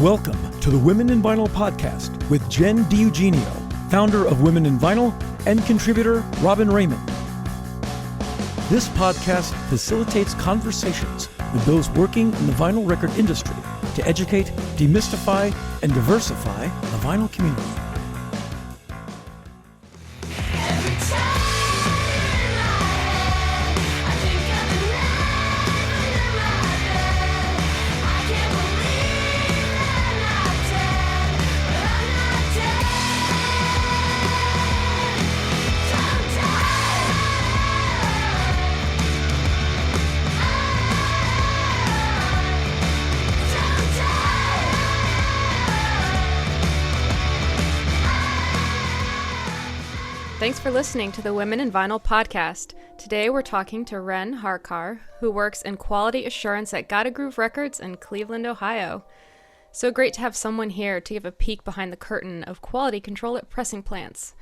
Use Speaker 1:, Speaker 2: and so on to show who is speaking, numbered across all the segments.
Speaker 1: Welcome to the Women in Vinyl podcast with Jenn Eugenio, founder of Women in Vinyl and contributor Robyn Raymond. This podcast facilitates conversations with those working in the vinyl record industry to educate, demystify, and diversify the vinyl community.
Speaker 2: Thanks for listening to the Women in Vinyl podcast. Today we're talking to Ren Harcar, who works in quality assurance at Gotta Groove Records in Cleveland, Ohio. So great to have someone here to give a peek behind the curtain of quality control at pressing plants.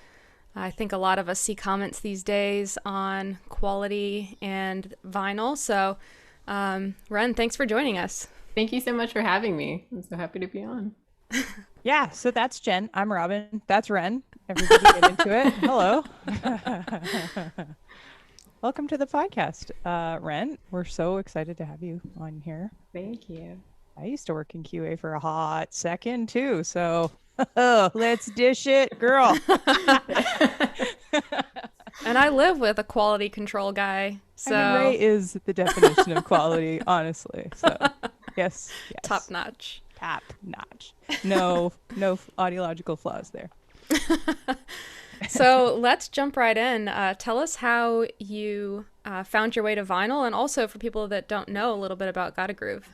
Speaker 2: I think a lot of us see comments these days on quality and vinyl. So Ren, thanks for joining us.
Speaker 3: Thank you so much for having me. I'm so happy to be on.
Speaker 4: Yeah, so that's Jen. I'm Robyn. That's Ren. Everybody get into it. Hello. Welcome to the podcast. Ren, we're so excited to have you on here.
Speaker 3: Thank you.
Speaker 4: I used to work in QA for a hot second too, so let's dish it, girl.
Speaker 2: And I live with a quality control guy. So
Speaker 4: I mean, Ray is the definition of quality, honestly. So yes.
Speaker 2: Top notch.
Speaker 4: Top notch. No audiological flaws there.
Speaker 2: So let's jump right in. Tell us how you found your way to vinyl, and also for people that don't know, a little bit about Gotta Groove.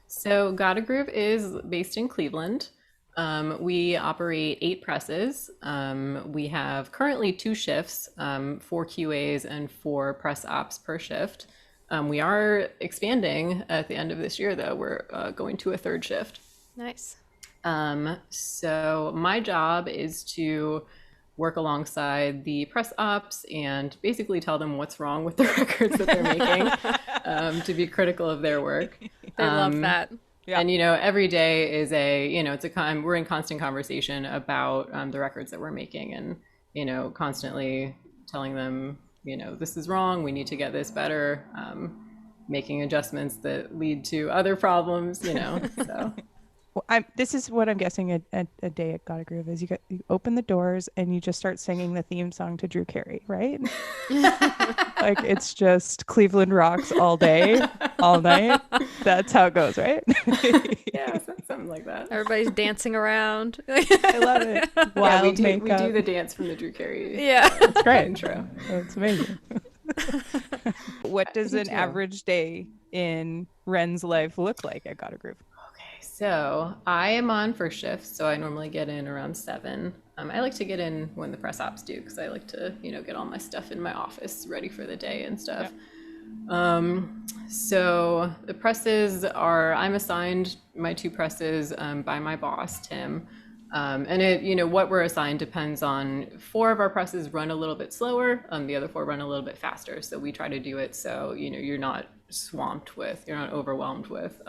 Speaker 3: So Gotta Groove is based in Cleveland. We operate 8 presses. We have currently 2 shifts, 4 QAs and 4 press ops per shift. We are expanding at the end of this year, though. We're going to a 3rd shift.
Speaker 2: Nice.
Speaker 3: So my job is to work alongside the press ops and basically tell them what's wrong with the records that they're making, to be critical of their work.
Speaker 2: They love that.
Speaker 3: Yeah. And, every day is we're in constant conversation about the records that we're making and, constantly telling them, this is wrong, we need to get this better, making adjustments that lead to other problems, so.
Speaker 4: Well, this is what I'm guessing a day at Gotta Groove is. You open the doors and you just start singing the theme song to Drew Carey, right? Like it's just Cleveland rocks all day, all night. That's how it goes, right?
Speaker 3: Yeah, something like that.
Speaker 2: Everybody's dancing around.
Speaker 4: I love it. Wild
Speaker 3: we
Speaker 4: makeup.
Speaker 3: do the dance from the Drew Carey.
Speaker 2: Yeah,
Speaker 4: that's great.
Speaker 3: Intro.
Speaker 4: That's amazing. What does an average day in Ren's life look like at Gotta Groove?
Speaker 3: So I am on first shift, so I normally get in around 7. I like to get in when the press ops do, because I like to, get all my stuff in my office ready for the day and stuff. Yep. So the presses I'm assigned my 2 presses by my boss, Tim. And it, what we're assigned depends on 4 of our presses run a little bit slower. The other 4 run a little bit faster. So we try to do it so, you're not overwhelmed with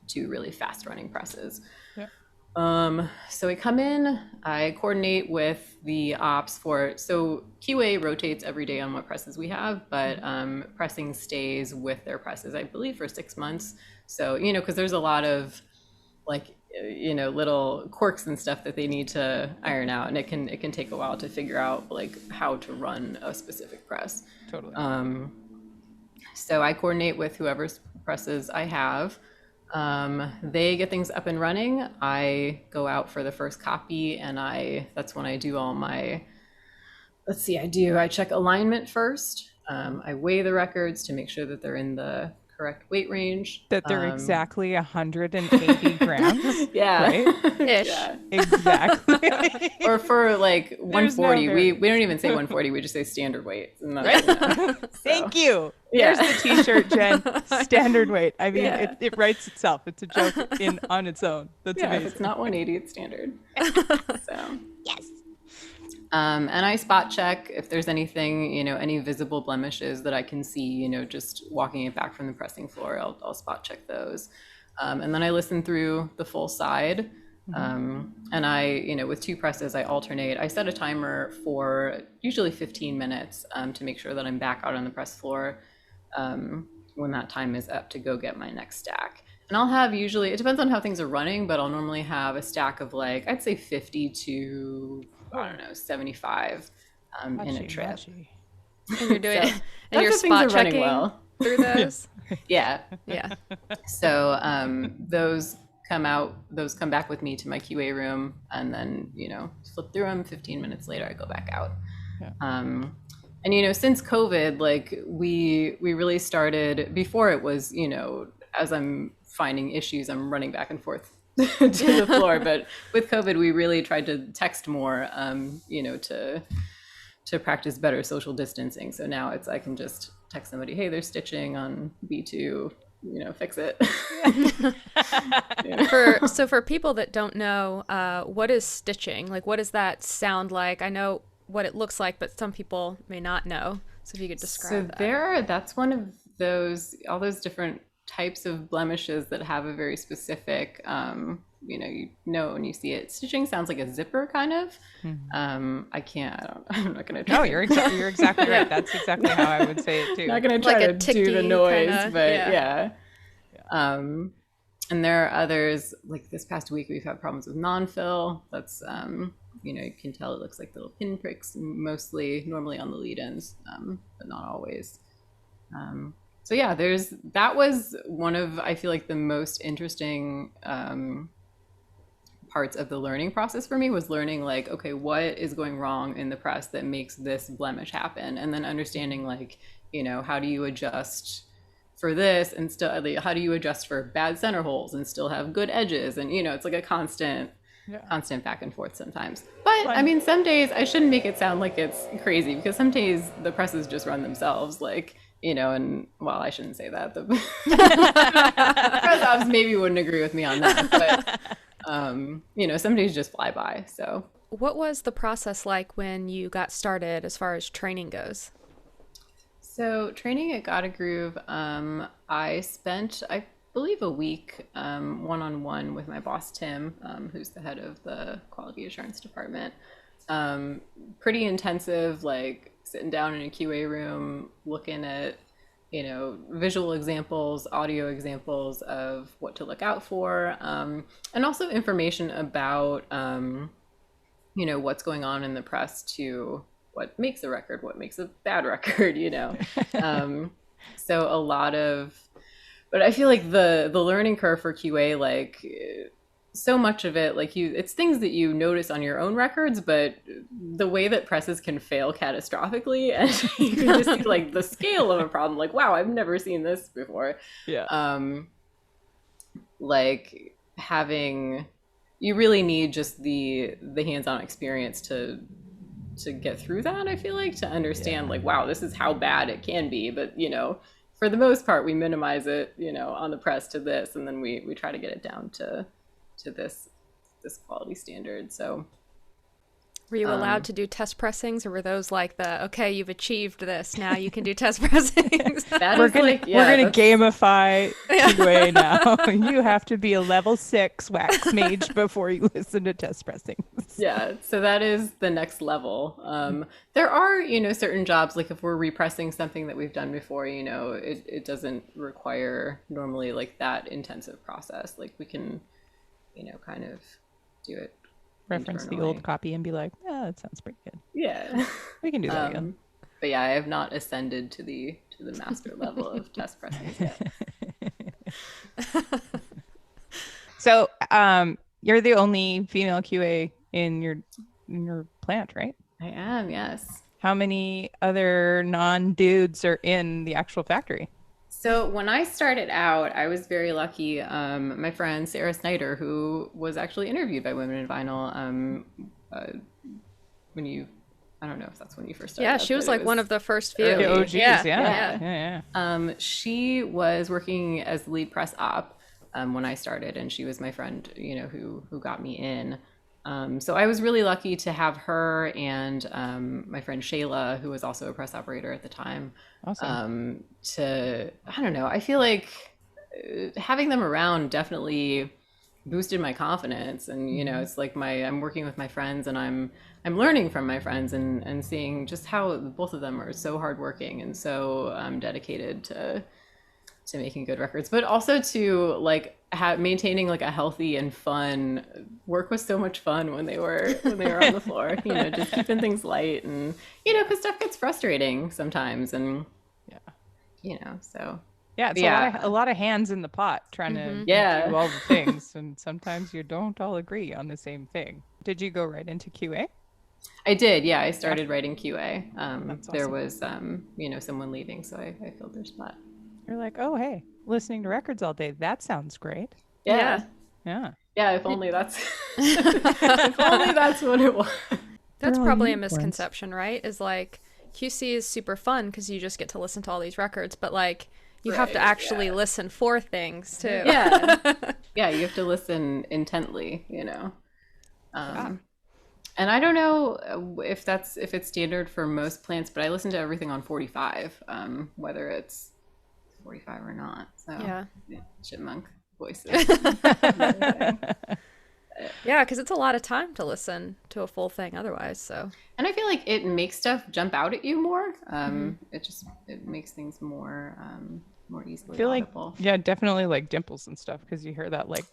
Speaker 3: 2 really fast running presses. Yeah. So I come in, I coordinate with the ops so QA rotates every day on what presses we have, but pressing stays with their presses, I believe, for 6 months. So, because there's a lot of little quirks and stuff that they need to iron out, and it can take a while to figure out how to run a specific press.
Speaker 4: Totally.
Speaker 3: So I coordinate with whoever's presses I have. They get things up and running. I go out for the first copy, and that's when I do all my, I check alignment first. I weigh the records to make sure that they're in the correct weight range.
Speaker 4: That they're exactly 180 grams.
Speaker 3: Yeah.
Speaker 4: Right?
Speaker 2: Ish.
Speaker 3: Yeah.
Speaker 4: Exactly.
Speaker 3: Or for 140,
Speaker 4: no
Speaker 3: we don't even say 140, we just say standard weight. And
Speaker 4: right? Thank you.
Speaker 3: Yeah.
Speaker 4: There's the t-shirt, Jen. Standard weight. I mean,
Speaker 3: Yeah.
Speaker 4: it writes itself. It's a joke on its own. That's amazing.
Speaker 3: If it's not 180, it's standard. So.
Speaker 4: Yes.
Speaker 3: And I spot check if there's anything, any visible blemishes that I can see, just walking it back from the pressing floor, I'll spot check those. And then I listen through the full side. And I, with 2 presses, I alternate. I set a timer for usually 15 minutes to make sure that I'm back out on the press floor when that time is up to go get my next stack. And I'll have usually, it depends on how things are running, but I'll normally have a stack of like, I'd say 50 to, I don't know, 75 in a trip.
Speaker 2: And you're doing
Speaker 3: So
Speaker 2: and you're
Speaker 3: that's if things
Speaker 2: spot
Speaker 3: are running
Speaker 2: checking
Speaker 3: well.
Speaker 2: through those.
Speaker 3: Yeah.
Speaker 2: Yeah.
Speaker 3: So those come back with me to my QA room, and then, flip through them. 15 minutes later, I go back out.
Speaker 4: Yeah.
Speaker 3: And, since COVID, like we really started, before it was, as I'm finding issues, I'm running back and forth to the floor. But with COVID, we really tried to text more, to practice better social distancing. So now I can just text somebody, hey, there's stitching on B2, fix it.
Speaker 2: For people that don't know, what is stitching? Like, what does that sound like? I know what it looks like, but some people may not know. So if you could describe that.
Speaker 3: That's one of all those different types of blemishes that have a very specific, when you see it. Stitching sounds like a zipper kind of. I'm not going to try.
Speaker 4: No, you're exactly right. That's exactly how I would say it too.
Speaker 3: Not going to try
Speaker 2: Like
Speaker 3: to do the noise,
Speaker 2: kinda,
Speaker 3: but
Speaker 2: yeah.
Speaker 3: And there are others, like this past week, we've had problems with non-fill. That's, you can tell it looks like little pinpricks, normally on the lead ends, but not always. So yeah, that was one of, I feel like, the most interesting parts of the learning process for me, was learning like, okay, what is going wrong in the press that makes this blemish happen? And then understanding like, how do you adjust for this and still, how do you adjust for bad center holes and still have good edges? And, it's like a constant back and forth sometimes. But I mean, some days I shouldn't make it sound like it's crazy, because some days the presses just run themselves, like, and well, I shouldn't say that. The press ops maybe wouldn't agree with me on that, but some days just fly by. So
Speaker 2: What was the process like when you got started as far as training goes?
Speaker 3: So training at Gotta Groove, I spent, I believe, a week one-on-one with my boss, Tim, who's the head of the quality assurance department. Pretty intensive, like sitting down in a QA room, looking at, visual examples, audio examples of what to look out for, and also information about, what's going on in the press, to what makes a record, what makes a bad record, So a lot of, but I feel like the learning curve for QA, like so much of it, like it's things that you notice on your own records, but the way that presses can fail catastrophically, and you can just see like the scale of a problem, like, wow, I've never seen this before. Yeah. Like you really need just the hands-on experience to get through that, I feel like, to understand like, wow, this is how bad it can be. But, for the most part, we minimize it, on the press to this, and then we try to get it down to this quality standard. So
Speaker 2: were you allowed to do test pressings, or were those like okay, you've achieved this, now you can do test pressings?
Speaker 4: We're gonna gamify QA now. You have to be a level 6 Wax Mage before you listen to test pressings.
Speaker 3: Yeah, so that is the next level. There are, certain jobs, like if we're repressing something that we've done before, it doesn't require normally like that intensive process. Like we can, kind of do it.
Speaker 4: Reference
Speaker 3: internally.
Speaker 4: the old copy and be like, yeah, that sounds pretty good.
Speaker 3: Yeah.
Speaker 4: We can do that again.
Speaker 3: But yeah, I have not ascended to the master level of test pressing yet.
Speaker 4: So, you're the only female QA in your plant, right?
Speaker 3: I am, yes.
Speaker 4: How many other non-dudes are in the actual factory?
Speaker 3: So when I started out, I was very lucky. My friend Sarah Snyder, who was actually interviewed by Women in Vinyl, I don't know if that's when you first started.
Speaker 2: Yeah, she was like one of the first few.
Speaker 3: early.
Speaker 4: Oh, geez,
Speaker 3: Yeah.
Speaker 4: yeah.
Speaker 3: She was working as the lead press op when I started, and she was my friend, who got me in. So I was really lucky to have her and my friend Shayla, who was also a press operator at the time.
Speaker 4: Awesome.
Speaker 3: I don't know, I feel like having them around definitely boosted my confidence. And it's like I'm working with my friends, and I'm learning from my friends, and seeing just how both of them are so hardworking and so dedicated to making good records, but also to like maintaining like a healthy and fun work. Was so much fun when they were on the floor, just keeping things light, and because stuff gets frustrating sometimes, and so
Speaker 4: yeah, it's a lot of hands in the pot trying to do all the things, and sometimes you don't all agree on the same thing. Did you go right into QA?
Speaker 3: I did, yeah. I started writing QA. There
Speaker 4: awesome.
Speaker 3: was someone leaving, so I filled their spot.
Speaker 4: You're like, oh, hey, listening to records all day. That sounds great.
Speaker 3: Yeah. If only that's if only that's what it was.
Speaker 2: That's probably a misconception, right? Is like QC is super fun because you just get to listen to all these records, but like you have to actually listen for things too.
Speaker 3: Yeah, you have to listen intently, And I don't know if it's standard for most plants, but I listen to everything on 45, whether it's 45 or not. So yeah, chipmunk voices.
Speaker 2: Yeah, because it's a lot of time to listen to a full thing otherwise. So,
Speaker 3: and I feel like it makes stuff jump out at you more. It makes things more easily.
Speaker 4: I feel
Speaker 3: audible.
Speaker 4: Like definitely like dimples and stuff, because you hear that like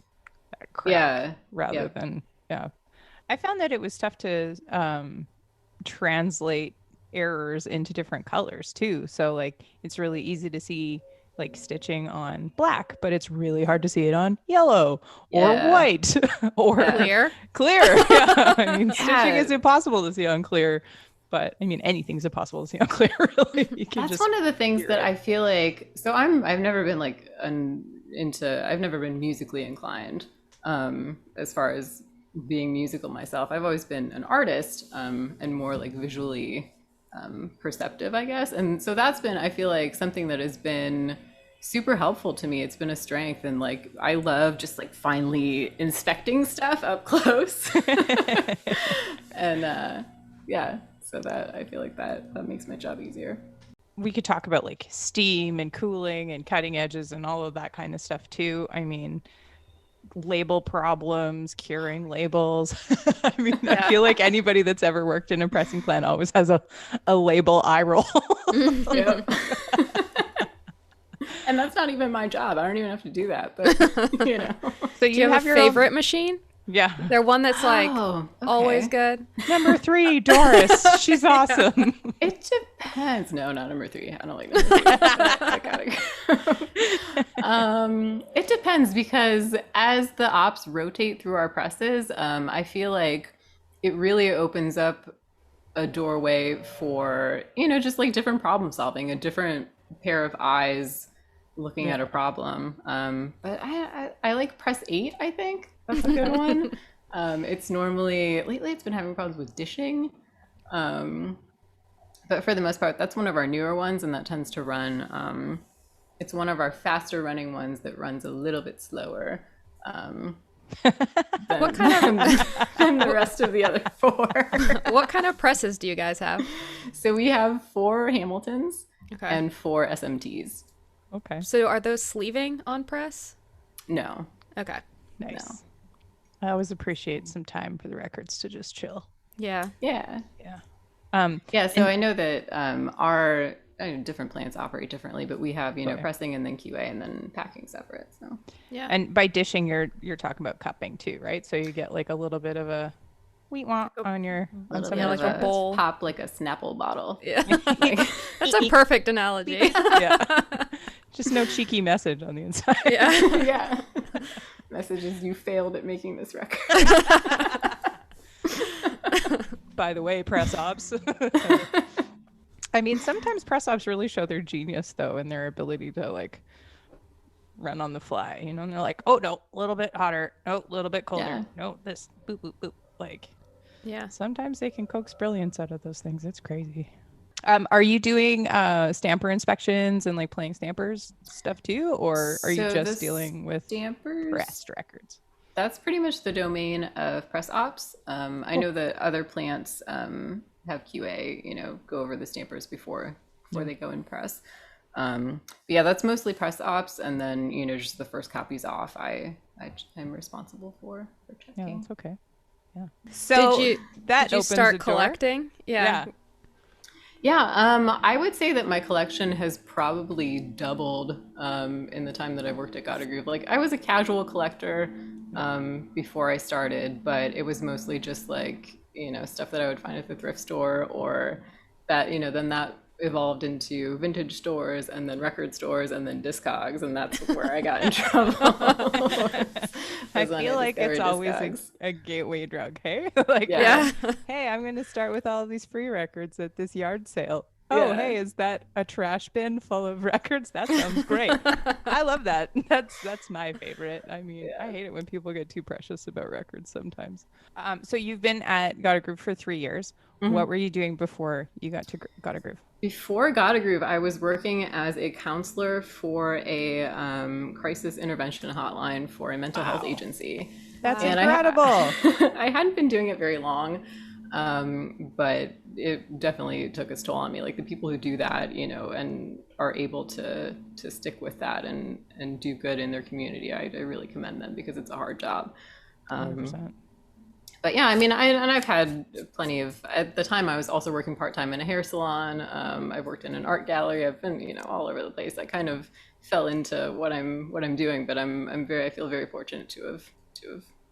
Speaker 4: that crack rather than I found that it was tough to translate errors into different colors too. So like it's really easy to see like stitching on black, but it's really hard to see it on yellow or white or clear. Yeah. I mean, stitching is impossible to see on clear, but I mean, anything's impossible to see on clear, really.
Speaker 3: That's one of the things that I feel like, so I've never been like I've never been musically inclined as far as being musical myself. I've always been an artist and more like visually perceptive, I guess. And so that's been, I feel like, something that has been super helpful to me. It's been a strength, and like I love just like finally inspecting stuff up close. And so that I feel like that makes my job easier.
Speaker 4: We could talk about like steam and cooling and cutting edges and all of that kind of stuff too. I mean, label problems, curing labels. I mean, I feel like anybody that's ever worked in a pressing plant always has a label eye roll.
Speaker 3: Yep. And that's not even my job. I don't even have to do that, but
Speaker 2: So do you have your favorite machine?
Speaker 4: Yeah.
Speaker 2: They're one that's like always good.
Speaker 4: Number 3, Doris. She's awesome.
Speaker 3: It depends. No, not number 3. I don't like number 3. I gotta go. It depends, because as the ops rotate through our presses, I feel like it really opens up a doorway for, just like different problem solving, a different pair of eyes looking at a problem. But I like press 8, I think. That's a good one. It's normally, lately it's been having problems with dishing. But for the most part, that's one of our newer ones, and that tends to run, it's one of our faster running ones that runs a little bit slower than the rest of the other 4.
Speaker 2: What kind of presses do you guys have?
Speaker 3: So we have 4 Hamiltons and 4 SMTs.
Speaker 4: Okay.
Speaker 2: So are those sleeving on press?
Speaker 3: No.
Speaker 2: Okay.
Speaker 4: Nice.
Speaker 3: No.
Speaker 4: I always appreciate some time for the records to just chill.
Speaker 2: Yeah.
Speaker 3: Yeah.
Speaker 4: Yeah.
Speaker 3: So I know that our different plants operate differently, but we have, pressing and then QA and then packing separate. So
Speaker 2: yeah.
Speaker 4: And by dishing, you're talking about cupping too, right? So you get like a little bit of a wheat womp on your
Speaker 2: like a bowl,
Speaker 3: pop like a Snapple bottle.
Speaker 2: Yeah. That's a perfect analogy.
Speaker 4: Yeah. Just no cheeky message on the inside.
Speaker 3: Yeah. Messages, you failed at making this record.
Speaker 4: By the way, press ops. I mean, sometimes press ops really show their genius though, and their ability to like run on the fly, and they're like, oh no, a little bit hotter, no, a little bit colder, no, this, boop, boop, boop. Like, sometimes they can coax brilliance out of those things. It's crazy. Are you doing stamper inspections and like playing stampers stuff too, or are you just dealing with
Speaker 3: stampers?
Speaker 4: Pressed records?
Speaker 3: That's pretty much the domain of press ops. I know that other plants have QA, go over the stampers before they go in press. But yeah, that's mostly press ops, and then just the first copies off, I'm responsible for checking.
Speaker 4: Yeah, that's okay. Yeah. So
Speaker 2: did you start collecting? Yeah.
Speaker 3: Yeah, I would say that my collection has probably doubled in the time that I've worked at Gotta Groove. Like, I was a casual collector before I started, but it was mostly just like, stuff that I would find at the thrift store, or that, then that evolved into vintage stores and then record stores and then Discogs, and that's where I got in trouble.
Speaker 4: I feel like it's always a gateway drug, hey? Like,
Speaker 3: Yeah.
Speaker 4: hey, I'm going to start with all these free records at this yard sale. Oh, hey, is that a trash bin full of records? That sounds great. I love that. That's my favorite. I mean, I hate it when people get too precious about records sometimes. So you've been at Gotta Groove for 3 years. Mm-hmm. What were you doing before you got to Gotta Groove?
Speaker 3: Before Gotta Groove, I was working as a counselor for a crisis intervention hotline for a mental health agency.
Speaker 4: That's incredible.
Speaker 3: I hadn't been doing it very long, but it definitely took its toll on me. Like, the people who do that, and are able to stick with that and do good in their community, I really commend them, because it's a hard job.
Speaker 4: 100%.
Speaker 3: But yeah, I mean, I've had plenty of, at the time I was also working part-time in a hair salon. I've worked in an art gallery. I've been, all over the place. I kind of fell into what I'm doing, but I feel very fortunate to have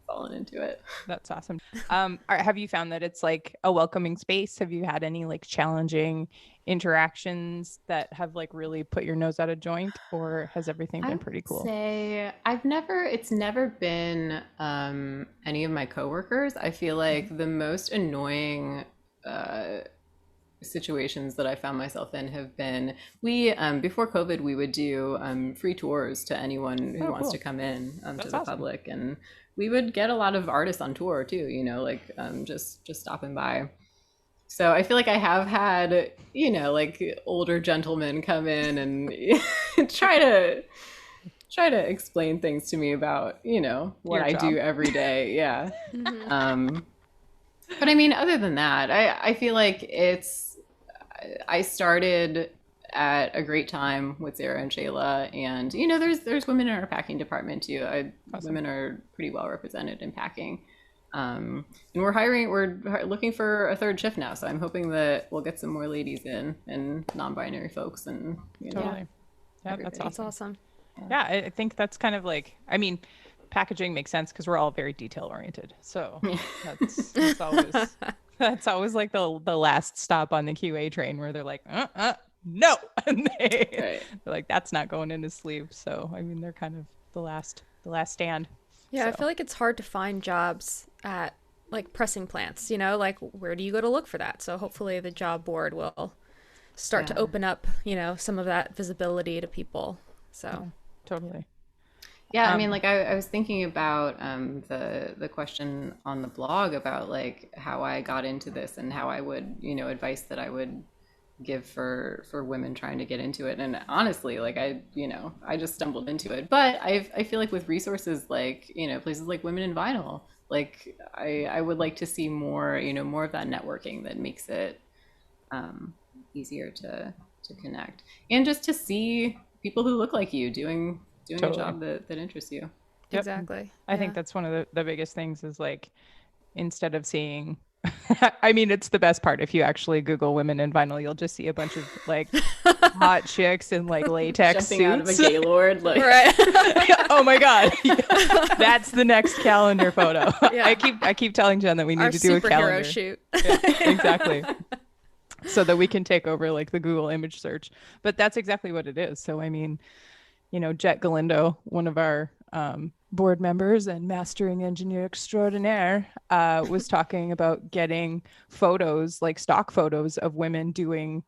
Speaker 3: fallen into it.
Speaker 4: That's awesome. Have you found that it's like a welcoming space? Have you had any like challenging interactions that have like really put your nose out of joint, or has everything been pretty cool?
Speaker 3: Say it's never been any of my coworkers. I feel like the most annoying situations that I found myself in have been, before COVID, we would do free tours to anyone who wants to come in to the public, and we would get a lot of artists on tour too, just stopping by. So I feel like I have had, like older gentlemen come in and try to explain things to me about, what I do every day. Yeah. Mm-hmm. But I mean, other than that, I feel like I started at a great time with Sarah and Shayla, and there's women in our packing department too. Awesome. Women are pretty well represented in packing, and we're looking for a third shift now, so I'm hoping that we'll get some more ladies in, and non-binary folks, and
Speaker 4: totally. Yeah, that's awesome. Yeah, I think that's kind of like, I mean, packaging makes sense because we're all very detail oriented, so that's always like the last stop on the QA train where they're like no, and they're like, that's not going in his sleeve. So I mean, they're kind of the last stand.
Speaker 2: Yeah, so. I feel like it's hard to find jobs at like pressing plants, like where do you go to look for that? So hopefully the job board will start to open up, some of that visibility to people. So
Speaker 4: yeah, totally.
Speaker 3: Yeah, I mean, like I was thinking about the question on the blog about like how I got into this and how I would, advice that I would give for women trying to get into it. And honestly, like I just stumbled into it, but I feel like with resources like places like Women in Vinyl, like I would like to see more more of that networking that makes it easier to connect, and just to see people who look like you doing totally. A job that interests you.
Speaker 2: Yep. Exactly.
Speaker 4: I think that's one of the biggest things is like, instead of seeing I mean, it's the best part. If you actually Google Women in Vinyl, you'll just see a bunch of like hot chicks in like latex
Speaker 3: jumping
Speaker 4: suits.
Speaker 3: Out of a Gaylord, like.
Speaker 2: Right.
Speaker 4: Oh my God. That's the next calendar photo. Yeah. I keep telling Jen that we need to do a calendar
Speaker 2: shoot.
Speaker 4: Yeah, exactly. So that we can take over like the Google image search. But that's exactly what it is. So I mean, Jet Galindo, one of our board members and mastering engineer extraordinaire, was talking about getting photos, like stock photos of women doing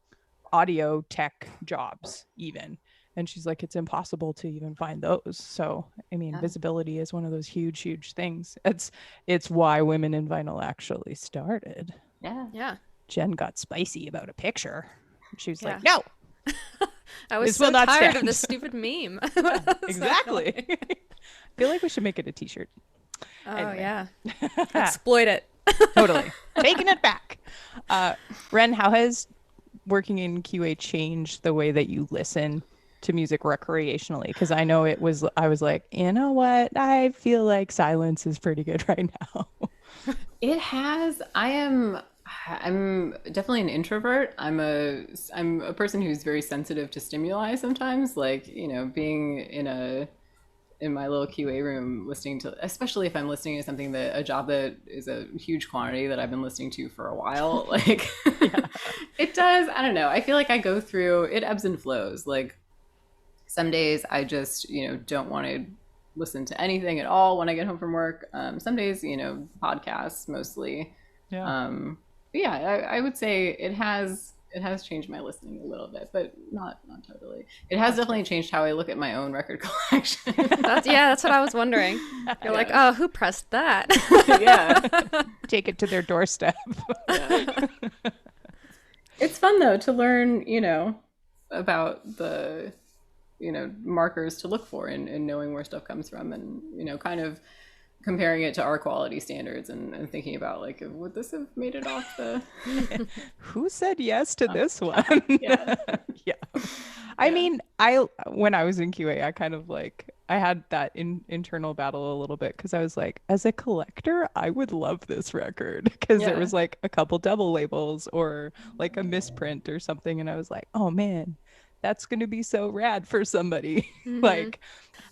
Speaker 4: audio tech jobs even. And she's like, it's impossible to even find those. So, I mean, visibility is one of those huge, huge things. It's why Women in Vinyl actually started.
Speaker 3: Yeah.
Speaker 2: Yeah.
Speaker 4: Jen got spicy about a picture. She was like, no.
Speaker 2: I was so tired of this stupid meme.
Speaker 4: Exactly. I feel like we should make it a t-shirt.
Speaker 2: Oh, anyway. Yeah. Exploit it.
Speaker 4: Totally. Taking it back. Ren, how has working in QA change the way that you listen to music recreationally? Because I know I was like, you know what? I feel like silence is pretty good right now.
Speaker 3: It has. I'm definitely an introvert. I'm a person who's very sensitive to stimuli sometimes, like, being in my little QA room listening to, especially if I'm listening to something a job that is a huge quantity that I've been listening to for a while, like it does. I don't know. I feel like I go through it, ebbs and flows. Like some days I just, don't want to listen to anything at all when I get home from work. Some days, podcasts mostly.
Speaker 4: Yeah.
Speaker 3: But yeah, I would say it has changed my listening a little bit, but not totally. It has definitely changed how I look at my own record collection.
Speaker 2: That's what I was wondering. You're like, oh, who pressed that?
Speaker 3: Yeah.
Speaker 4: Take it to their doorstep.
Speaker 3: Yeah. It's fun though to learn, about the, markers to look for and knowing where stuff comes from, and, kind of comparing it to our quality standards and thinking about, like, would this have made it off the
Speaker 4: Who said yes to this one?
Speaker 3: Yeah.
Speaker 4: Yeah. I mean, when I was in QA, I kind of like, I had that internal battle a little bit, because I was like, as a collector, I would love this record, because there was like a couple double labels or like a misprint or something, and I was like, oh man, that's going to be so rad for somebody. Like,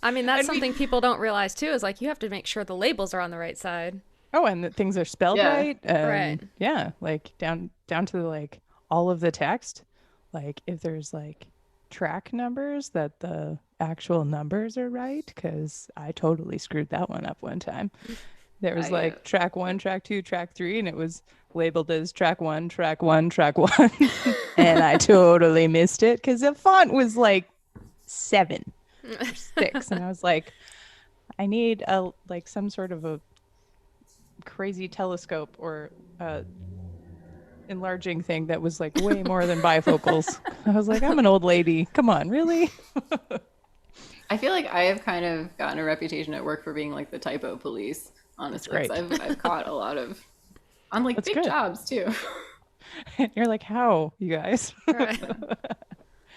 Speaker 2: I mean, that's something people don't realize too, is like you have to make sure the labels are on the right side.
Speaker 4: oh, and that things are spelled
Speaker 3: Yeah.
Speaker 4: right.
Speaker 2: Right.
Speaker 4: Yeah, like down to like all of the text. Like if there's like track numbers, that the actual numbers are right, because I totally screwed that one up one time. There was like track 1, track 2, track 3, and it was labeled as track 1, track 1, track 1. And I totally missed it because the font was like 7 or 6. And I was like, I need like some sort of a crazy telescope or enlarging thing that was like way more than bifocals. I was like, I'm an old lady. Come on, really?
Speaker 3: I feel like I have kind of gotten a reputation at work for being like the typo police, honestly. 'Cause I've caught a lot of, on like big jobs too.
Speaker 4: You're like, how, you guys?
Speaker 2: Right. I was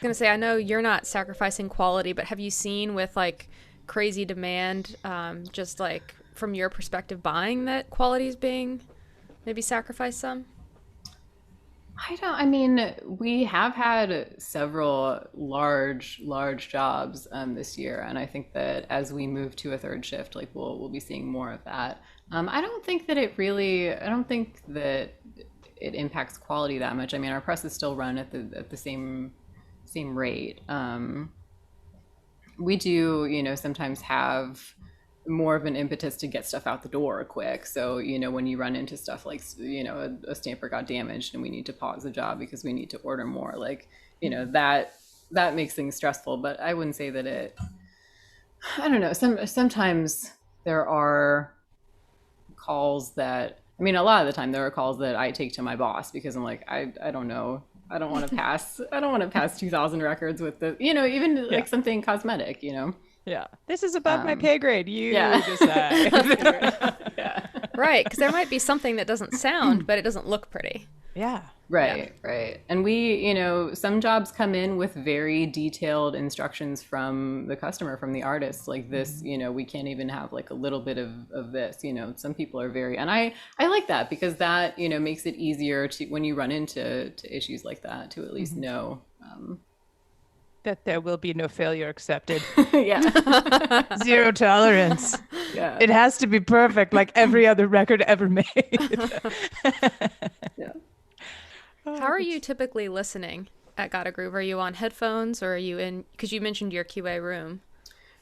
Speaker 2: gonna say, I know you're not sacrificing quality, but have you seen with like crazy demand, just like from your perspective, buying, that quality is being maybe sacrificed some?
Speaker 3: I mean, we have had several large jobs this year, and I think that as we move to a third shift, like we'll be seeing more of that. I don't think that it impacts quality that much. I mean, our presses still run at the same rate. We do, sometimes have more of an impetus to get stuff out the door quick. So, when you run into stuff like, a stamper got damaged and we need to pause the job because we need to order more, like, that makes things stressful. But I wouldn't say that I don't know. Sometimes there are calls that, I mean, a lot of the time there are calls that I take to my boss because I'm like, I don't know. I don't want to pass 2,000 records with the, even like something cosmetic,
Speaker 4: Yeah. This is above my pay grade. You decide.
Speaker 3: Yeah.
Speaker 2: Right, because there might be something that doesn't sound, but it doesn't look pretty.
Speaker 4: Yeah.
Speaker 3: Right. And we, some jobs come in with very detailed instructions from the customer, from the artist, like this, we can't even have like a little bit of this, some people are very, and I like that because that, makes it easier to, when you run into issues like that, to at least know,
Speaker 4: that there will be no failure accepted.
Speaker 3: Yeah.
Speaker 4: Zero tolerance.
Speaker 3: Yeah.
Speaker 4: It has to be perfect, like every other record ever made.
Speaker 3: Yeah.
Speaker 2: How are you typically listening at Gotta Groove? Are you on headphones, or are you in, because you mentioned your QA room?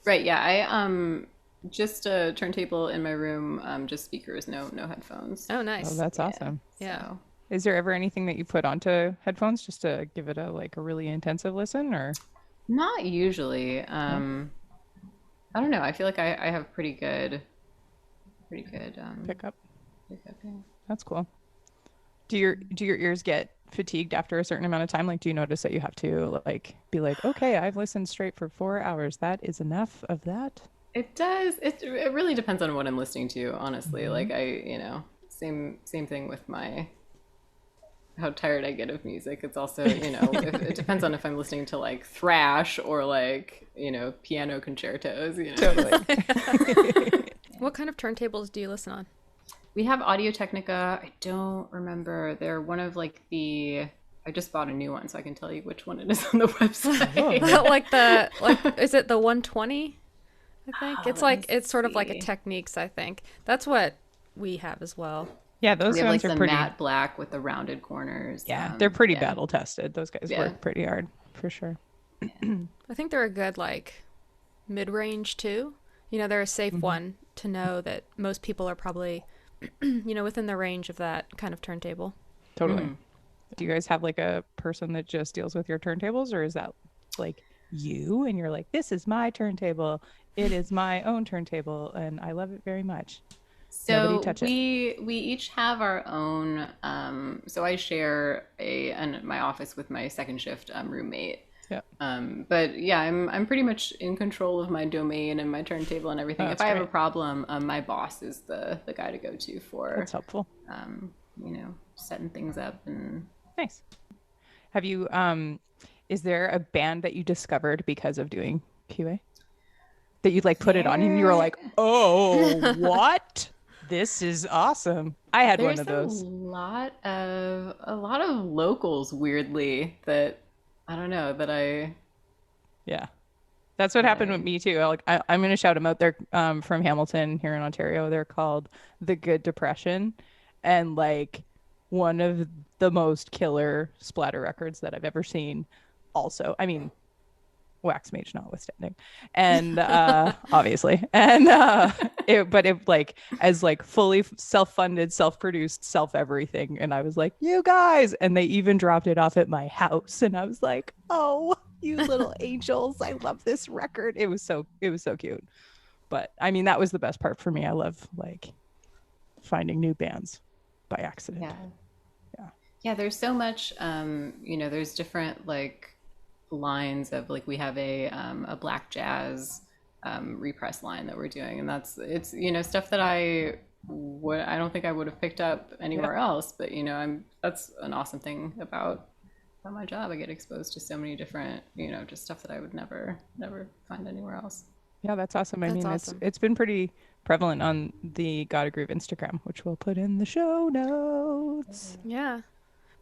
Speaker 3: Right. Yeah. I just a turntable in my room, just speakers, no headphones.
Speaker 2: Oh, nice.
Speaker 4: Oh, that's awesome.
Speaker 2: Yeah.
Speaker 3: So.
Speaker 4: Is there ever anything that you put onto headphones just to give it a really intensive listen, or?
Speaker 3: Not usually. I don't know. I feel like I have pretty good
Speaker 4: Pickup.
Speaker 3: yeah.
Speaker 4: That's cool. Do your ears get fatigued after a certain amount of time? Like, do you notice that you have to like be like, okay, I've listened straight for 4 hours. That is enough of that?
Speaker 3: It does. It really depends on what I'm listening to, honestly. Like same thing with my how tired I get of music. It's also, it depends on if I'm listening to like thrash or like, piano concertos.
Speaker 4: Totally.
Speaker 2: What kind of turntables do you listen on?
Speaker 3: We have Audio-Technica. I don't remember. They're one of like I just bought a new one, so I can tell you which one it is on the website.
Speaker 2: Is it the 120? I think it's sort of like a
Speaker 3: see.
Speaker 2: Techniques. I think that's what we have as well.
Speaker 4: Yeah, those
Speaker 3: We have
Speaker 4: ones
Speaker 3: like
Speaker 4: are
Speaker 3: the
Speaker 4: pretty.
Speaker 3: matte black with the rounded corners.
Speaker 4: Yeah, they're pretty
Speaker 3: yeah.
Speaker 4: battle tested. Those guys
Speaker 3: Yeah.
Speaker 4: work pretty hard for sure.
Speaker 2: I think they're a good like mid-range too. They're a safe one to know that most people are probably within the range of that kind of turntable.
Speaker 4: Totally. Do you guys have like a person that just deals with your turntables, or is that like you and you're like, this is my turntable, it is my own turntable and I love it very much?
Speaker 3: So
Speaker 4: Nobody touch it.
Speaker 3: we each have our own. So I share my office with my second shift roommate.
Speaker 4: Yeah.
Speaker 3: But yeah, I'm pretty much in control of my domain and my turntable and everything.
Speaker 4: Oh,
Speaker 3: if
Speaker 4: that's
Speaker 3: I have a
Speaker 4: great.
Speaker 3: problem, my boss is the guy to go to for
Speaker 4: That's helpful.
Speaker 3: setting things up and.
Speaker 4: Nice. Have you is there a band that you discovered because of doing QA? That you like put it on and you were like, oh, what? This is awesome. I had one of those.
Speaker 3: A lot of locals, weirdly, that I don't know that I.
Speaker 4: Yeah. That's what happened with me too. I'm going to shout them out. They're from Hamilton here in Ontario. They're called The Good Depression, and like one of the most killer splatter records that I've ever seen. Also, I mean, Wax Mage notwithstanding, and obviously, and it like as like fully self-funded, self-produced, self-everything, and I was like, you guys, and they even dropped it off at my house, and I was like, oh, you little angels, I love this record. It was so cute. But I mean, that was the best part for me. I love like finding new bands by accident.
Speaker 3: Yeah, there's so much. There's different like lines of like we have a black jazz repress line that we're doing, and it's stuff that I don't think I would have picked up anywhere else. But that's an awesome thing about my job. I get exposed to so many different just stuff that I would never find anywhere else.
Speaker 4: Yeah, that's awesome. I
Speaker 2: That's
Speaker 4: mean,
Speaker 2: awesome.
Speaker 4: it's been pretty prevalent on the Gotta Groove Instagram, which we'll put in the show notes.
Speaker 2: Yeah.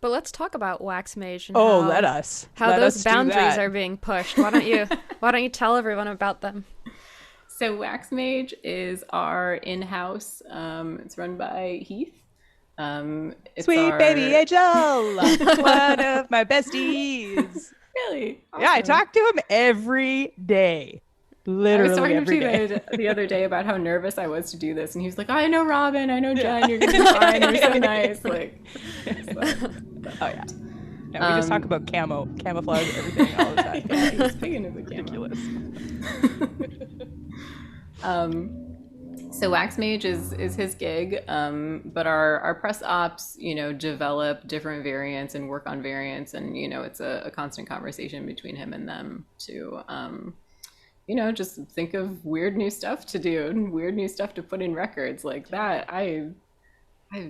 Speaker 2: But let's talk about Wax Mage and
Speaker 4: Oh,
Speaker 2: how
Speaker 4: let us
Speaker 2: those
Speaker 4: do
Speaker 2: boundaries
Speaker 4: that.
Speaker 2: are being pushed. Why don't you tell everyone about them?
Speaker 3: So Wax Mage is our in-house. It's run by Heath. It's
Speaker 4: Sweet
Speaker 3: our...
Speaker 4: baby Angel, one of my besties.
Speaker 3: Really?
Speaker 4: Yeah, I
Speaker 3: Awesome.
Speaker 4: talk to him every day. Literally
Speaker 3: I was talking
Speaker 4: every
Speaker 3: to
Speaker 4: day.
Speaker 3: him the other day about how nervous I was to do this, and he was like, "I know Robyn, I know Jen, you're gonna be fine. You're so nice." Like,
Speaker 4: Oh yeah. Yeah, we just talk about camouflage, everything all the time.
Speaker 3: yeah, he's big into the camo.
Speaker 4: Ridiculous.
Speaker 3: So Wax Mage is his gig, but our press ops, develop different variants and work on variants, and it's a constant conversation between him and them to, just think of weird new stuff to do and weird new stuff to put in records like that. I've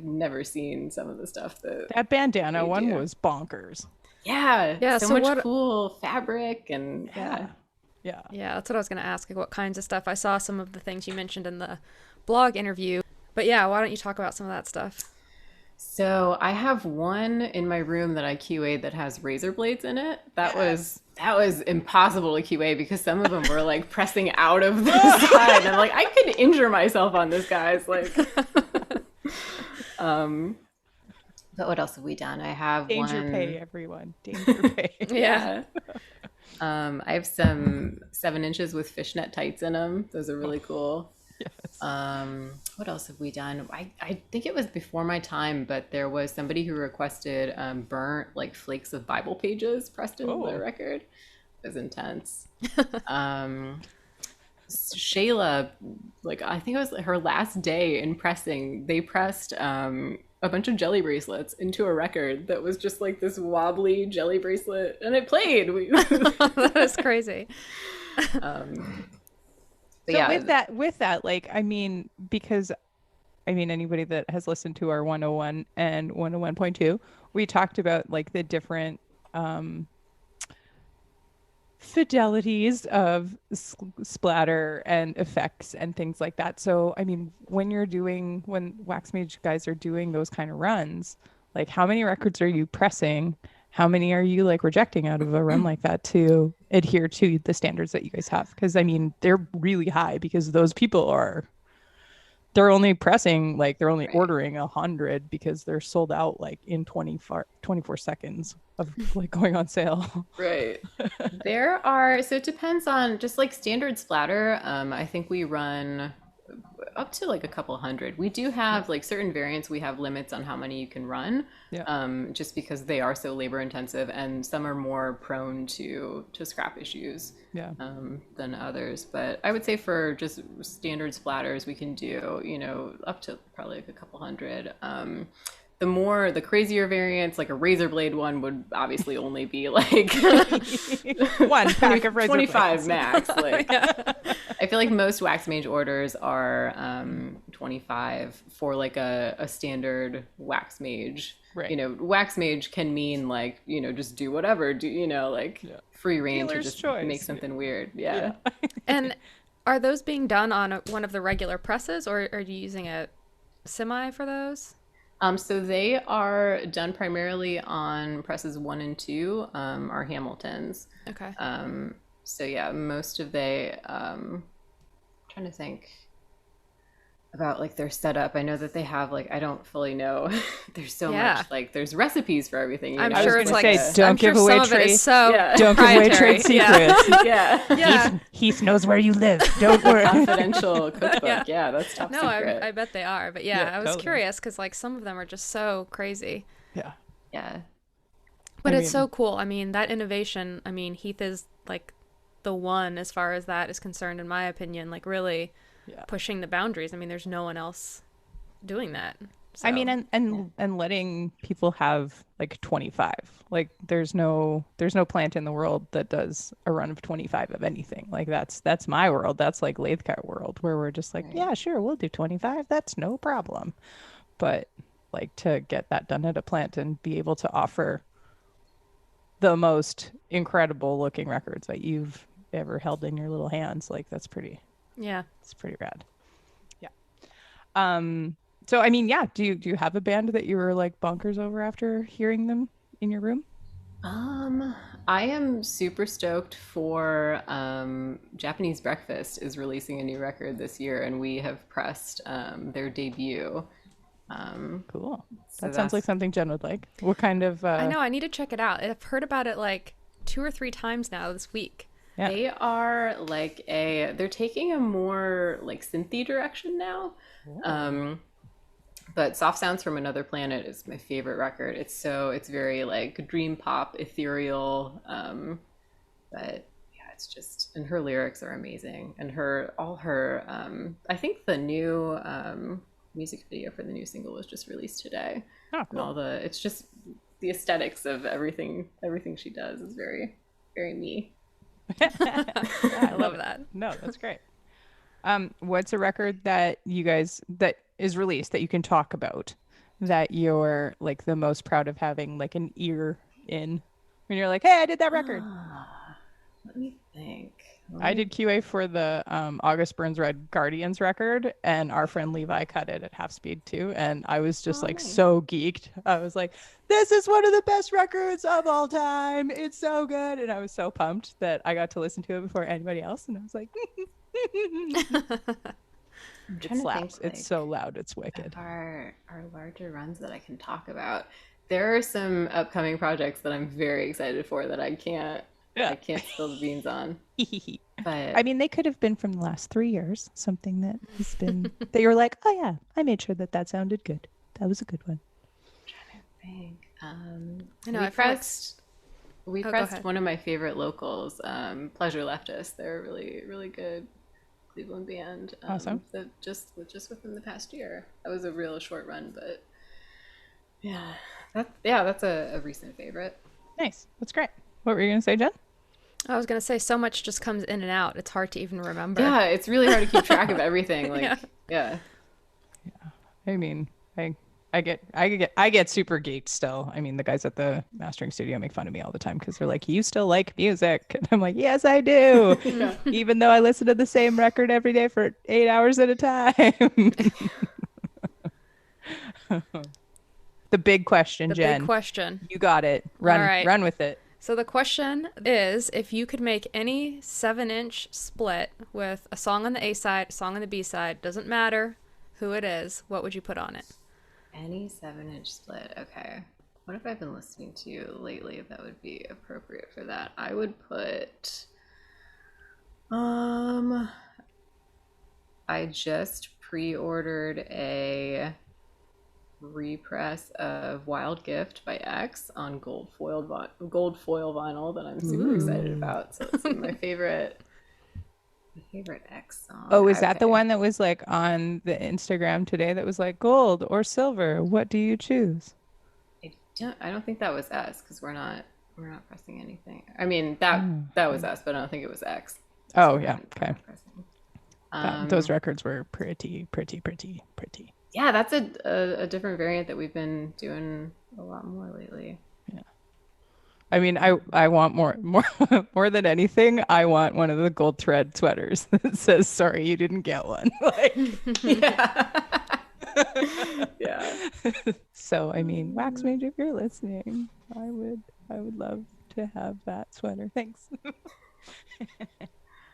Speaker 3: never seen some of the stuff
Speaker 4: That bandana
Speaker 3: they
Speaker 4: one
Speaker 3: do.
Speaker 4: was bonkers.
Speaker 2: Yeah,
Speaker 3: so
Speaker 2: so
Speaker 3: much cool fabric and
Speaker 4: Yeah.
Speaker 2: Yeah, that's what I was going to ask. Like, what kinds of stuff? I saw some of the things you mentioned in the blog interview. But yeah, why don't you talk about some of that stuff?
Speaker 3: So I have one in my room that I QA'd that has razor blades in it. That was impossible to QA because some of them were like pressing out of the side. And I'm like, I could injure myself on this, guys. Like, but what else have we done? I have
Speaker 4: Danger
Speaker 3: one.
Speaker 4: pay, everyone. Danger pay.
Speaker 3: Yeah. I have some 7 inches with fishnet tights in them. Those are really cool.
Speaker 4: Yes.
Speaker 3: What else have we done? I think it was before my time, but there was somebody who requested burnt like flakes of Bible pages pressed into the record. It was intense. Shayla, like I think it was her last day in pressing, they pressed a bunch of jelly bracelets into a record that was just like this wobbly jelly bracelet, and it played.
Speaker 2: That is crazy.
Speaker 3: But
Speaker 4: So
Speaker 3: yeah,
Speaker 4: with that, like, I mean, because I mean, anybody that has listened to our 101 and 101.2, we talked about like the different fidelities of splatter and effects and things like that. So, I mean, when Wax Mage guys are doing those kind of runs, like how many records are you pressing? How many are you like rejecting out of a run like that to adhere to the standards that you guys have? Because I mean, they're really high because those people they're only pressing, like they're only ordering 100 because they're sold out like in 24 seconds of like going on sale.
Speaker 3: Right. So it depends on just like standard splatter. I think we run up to like a couple hundred. We do have like certain variants, we have limits on how many you can run. Just because they are so labor intensive, and some are more prone to scrap issues than others. But I would say for just standard splatters, we can do, up to probably like a couple hundred. The crazier variants, like a razor blade one, would obviously only be like
Speaker 4: one pack of razor
Speaker 3: 25
Speaker 4: blades.
Speaker 3: max. Like, I feel like most Wax Mage orders are 25 for like a standard Wax Mage.
Speaker 4: Right.
Speaker 3: Wax Mage can mean like, just do whatever, free reign
Speaker 4: Dealer's
Speaker 3: to just
Speaker 4: choice.
Speaker 3: make something weird. Yeah.
Speaker 2: And are those being done on one of the regular presses, or are you using a semi for those?
Speaker 3: So they are done primarily on presses 1 and 2, are Hamiltons.
Speaker 2: Okay.
Speaker 3: So yeah, most of trying to think about like their setup. I know that they have like, I don't fully know. There's so much, like there's recipes for everything.
Speaker 2: I'm sure it's like,
Speaker 4: don't give away trade. Don't give away trade secrets.
Speaker 3: Yeah.
Speaker 4: Heath knows where you live. Don't worry.
Speaker 3: Confidential cookbook. Yeah, that's top secret.
Speaker 2: I bet they are. But I was curious because like some of them are just so crazy.
Speaker 3: Yeah.
Speaker 2: But it's so cool. I mean, that innovation, Heath is like the one as far as that is concerned, in my opinion, like really pushing the boundaries. There's no one else doing that. So.
Speaker 4: And letting people have like 25. Like there's no plant in the world that does a run of 25 of anything. Like that's my world. That's like lathe cut world, where we're just like, yeah, sure, we'll do 25. That's no problem. But like to get that done at a plant and be able to offer the most incredible looking records that you've ever held in your little hands, like that's pretty it's pretty rad. So do you have a band that you were like bonkers over after hearing them in your room?
Speaker 3: I am super stoked for Japanese Breakfast is releasing a new record this year, and we have pressed their debut.
Speaker 4: Cool. So that sounds like something Jen would like. What kind of
Speaker 2: I know, I need to check it out. I've heard about it like 2 or 3 times now this week.
Speaker 4: Yeah.
Speaker 3: They are like they're taking a more like synthy direction now. But Soft Sounds from Another Planet is my favorite record. It's very like dream pop, ethereal. But yeah, it's just, and her lyrics are amazing. And I think the new music video for the new single was just released today.
Speaker 4: Oh, cool.
Speaker 3: And it's just the aesthetics of everything she does is very, very me.
Speaker 2: I love that.
Speaker 4: No, that's great. What's a record that you guys that is released that you can talk about that you're like the most proud of having like an ear in when you're like, hey, I did that record?
Speaker 3: Let me think.
Speaker 4: I did QA for the August Burns Red Guardians record, and our friend Levi cut it at half speed too, and I was just nice. So geeked. I was like, this is one of the best records of all time. It's so good. And I was so pumped that I got to listen to it before anybody else, and I was like, it slaps. Think, it's so loud. It's wicked.
Speaker 3: Our larger runs that I can talk about. There are some upcoming projects that I'm very excited for that I can't spill the beans on. But
Speaker 4: they could have been from the last 3 years. Something that has been that you were like, oh yeah, I made sure that sounded good. That was a good one.
Speaker 3: I'm trying to think.
Speaker 2: I know
Speaker 3: we pressed one of my favorite locals. Pleasure Left Us. They're a really, really good Cleveland band.
Speaker 4: Awesome.
Speaker 3: That just within the past year. That was a real short run, but that's a recent favorite.
Speaker 4: Nice. That's great. What were you gonna say, Jen?
Speaker 2: I was gonna say so much just comes in and out. It's hard to even remember.
Speaker 3: Yeah, it's really hard to keep track of everything. Like, yeah.
Speaker 4: I mean, I get super geeked still. I mean, the guys at the mastering studio make fun of me all the time because they're like, "You still like music?" And I'm like, "Yes, I do." Even though I listen to the same record every day for 8 hours at a time. The big question, Jen.
Speaker 2: Big question.
Speaker 4: You got it. Run,
Speaker 2: All right.
Speaker 4: run with it.
Speaker 2: So the question is, if you could make any 7-inch split with a song on the A side, a song on the B side, doesn't matter who it is, what would you put on it?
Speaker 3: Any 7-inch split. Okay. What have I been listening to lately that would be appropriate for that? I would put I just pre-ordered a repress of Wild Gift by X on gold foil vinyl that I'm super excited about. So it's my favorite X song.
Speaker 4: Oh, is that the one that was like on the Instagram today that was like gold or silver? What do you choose?
Speaker 3: I don't think that was us because we're not pressing anything. I mean that was us, but I don't think it was X.
Speaker 4: Oh yeah, okay.
Speaker 3: Pressing.
Speaker 4: Those records were pretty.
Speaker 3: Yeah, that's a different variant that we've been doing a lot more lately.
Speaker 4: Yeah. I mean, I want more more than anything. I want one of the gold thread sweaters that says "Sorry, you didn't get one." Like,
Speaker 3: yeah. Yeah.
Speaker 4: So I mean, Wax Mage, if you're listening, I would love to have that sweater. Thanks. All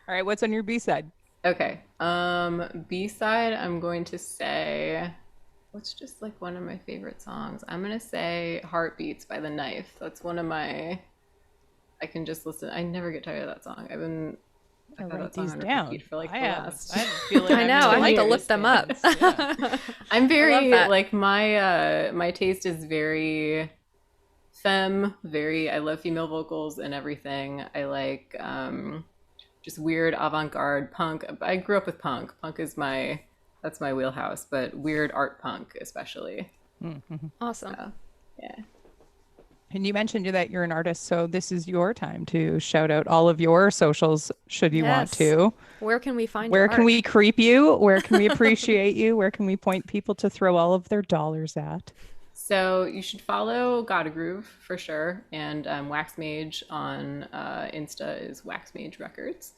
Speaker 4: right, what's on your B side?
Speaker 3: Okay. B side, I'm going to say, what's just like one of my favorite songs? I'm gonna say "Heartbeats" by The Knife. That's one of my. I can just listen. I never get tired of that song. I've had that song on repeat for like the last.
Speaker 2: I know. I have to look them up.
Speaker 3: Yeah. I'm very like my taste is very femme. I love female vocals and everything. I like just weird avant-garde punk. I grew up with punk. Punk is that's my wheelhouse, but weird art punk especially.
Speaker 4: Mm-hmm.
Speaker 2: Awesome.
Speaker 3: So, yeah.
Speaker 4: And you mentioned that you're an artist, so this is your time to shout out all of your socials should you want to.
Speaker 2: Where can we find
Speaker 4: Where
Speaker 2: your
Speaker 4: can
Speaker 2: art?
Speaker 4: we creep you? Where can we appreciate you? Where can we point people to throw all of their dollars at?
Speaker 3: So you should follow Gotta Groove for sure, and Wax Mage on Insta is Wax Mage Records.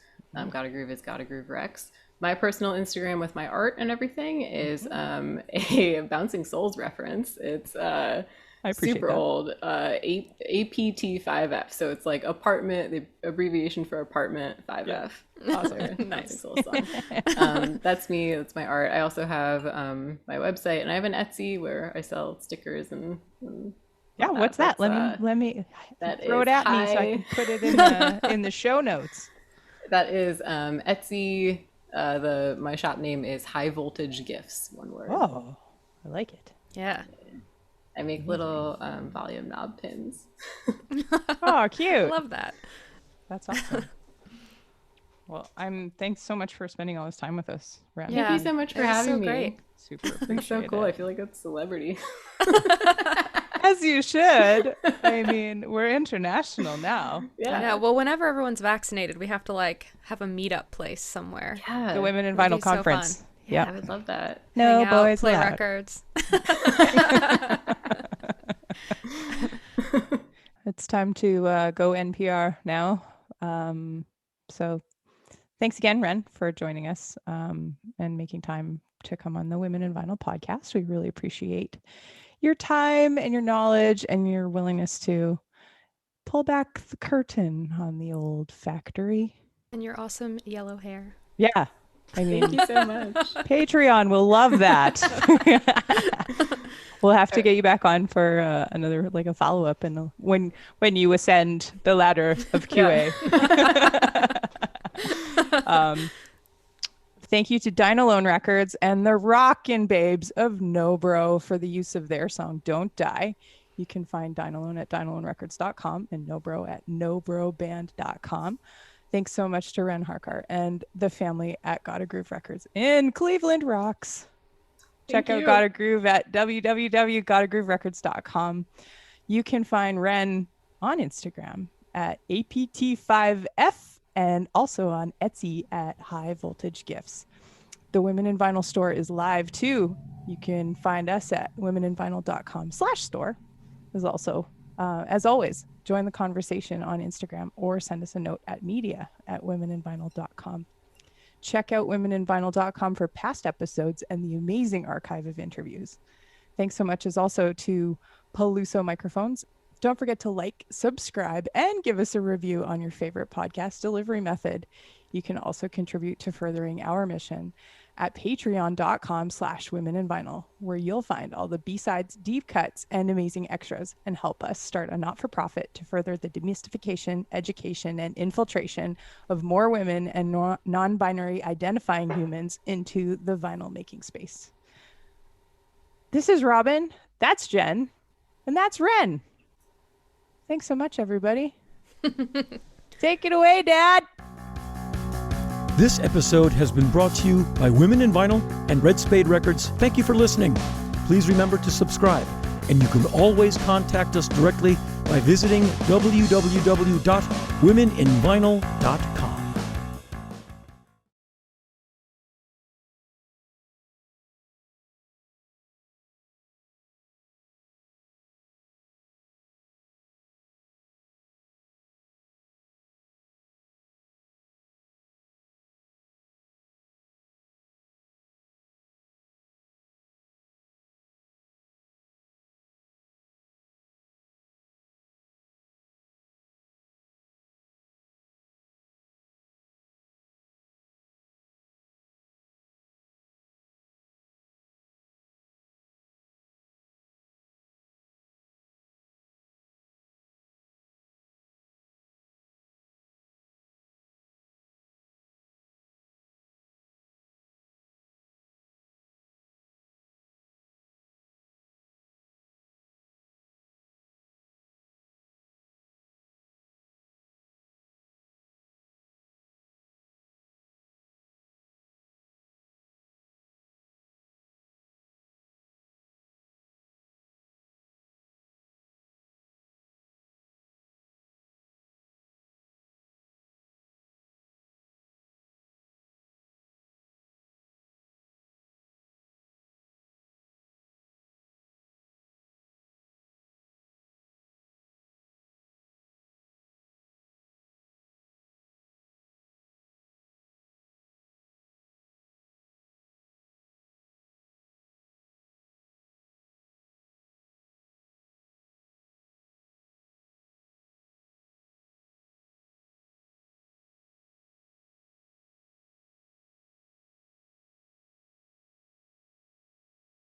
Speaker 3: Gotta Groove is Gotta Groove Rex. My personal Instagram with my art and everything is a Bouncing Souls reference. It's
Speaker 4: I appreciate
Speaker 3: super
Speaker 4: that.
Speaker 3: old, APT5F. So it's like apartment, the abbreviation for apartment 5F.
Speaker 2: Awesome.
Speaker 3: Nice. Song. That's me. That's my art. I also have my website, and I have an Etsy where I sell stickers and
Speaker 4: yeah. What's that? Let me
Speaker 3: that
Speaker 4: throw it at me so I can put it in the show notes.
Speaker 3: That is Etsy. My shop name is High Voltage Gifts. One word.
Speaker 4: Oh, I like it.
Speaker 2: Yeah.
Speaker 3: I make little volume knob pins.
Speaker 4: Oh, cute.
Speaker 2: Love that.
Speaker 4: That's awesome. Well, thanks so much for spending all this time with us, Ren.
Speaker 3: Thank you so much for having me.
Speaker 2: Great.
Speaker 4: Super appreciate
Speaker 3: It's so cool.
Speaker 4: it.
Speaker 3: I feel like a celebrity.
Speaker 4: As you should. I mean, we're international now.
Speaker 2: Yeah. Well, whenever everyone's vaccinated, we have to like have a meetup place somewhere.
Speaker 3: Yeah.
Speaker 4: The Women in
Speaker 2: It'd be
Speaker 4: Vinyl
Speaker 2: so
Speaker 4: Conference.
Speaker 2: fun.
Speaker 3: Yeah, I would love that.
Speaker 4: No
Speaker 2: Hang out,
Speaker 4: boys
Speaker 2: play
Speaker 4: allowed.
Speaker 2: records.
Speaker 4: It's time to go NPR now. So thanks again, Ren, for joining us and making time to come on the Women in Vinyl podcast. We really appreciate your time and your knowledge and your willingness to pull back the curtain on the old factory.
Speaker 2: And your awesome yellow hair.
Speaker 4: Yeah. I mean,
Speaker 3: Thank you so much.
Speaker 4: Patreon will love that. We'll have to get you back on for another like a follow up, and when you ascend the ladder of QA. Thank you to DineAlone Records and the Rockin' Babes of NoBro for the use of their song "Don't Die." You can find DineAlone at DineAloneRecords.com and NoBro at NoBroBand.com. Thanks so much to Ren Harcar and the family at Gotta Groove Records in Cleveland Rocks. Check out Gotta Groove at www.gottagrooverecords.com. You can find Ren on Instagram at APT5F and also on Etsy at High Voltage Gifts. The Women in Vinyl store is live too You can find us at womeninvinyl.com/store. There's also, as always, join the conversation on Instagram or send us a note at media@womeninvinyl.com. Check out womeninvinyl.com for past episodes and the amazing archive of interviews. Thanks so much as also to Peluso Microphones. Don't forget to like, subscribe, and give us a review on your favorite podcast delivery method. You can also contribute to furthering our mission at patreon.com/womeninvinyl, where you'll find all the B-sides, deep cuts, and amazing extras, and help us start a not-for-profit to further the demystification, education, and infiltration of more women and non-binary identifying humans into the vinyl making space. This is Robyn, that's Jen, and that's Ren. Thanks so much, everybody. Take it away, Dad.
Speaker 1: This episode has been brought to you by Women in Vinyl and Red Spade Records. Thank you for listening. Please remember to subscribe, and you can always contact us directly by visiting www.womeninvinyl.com.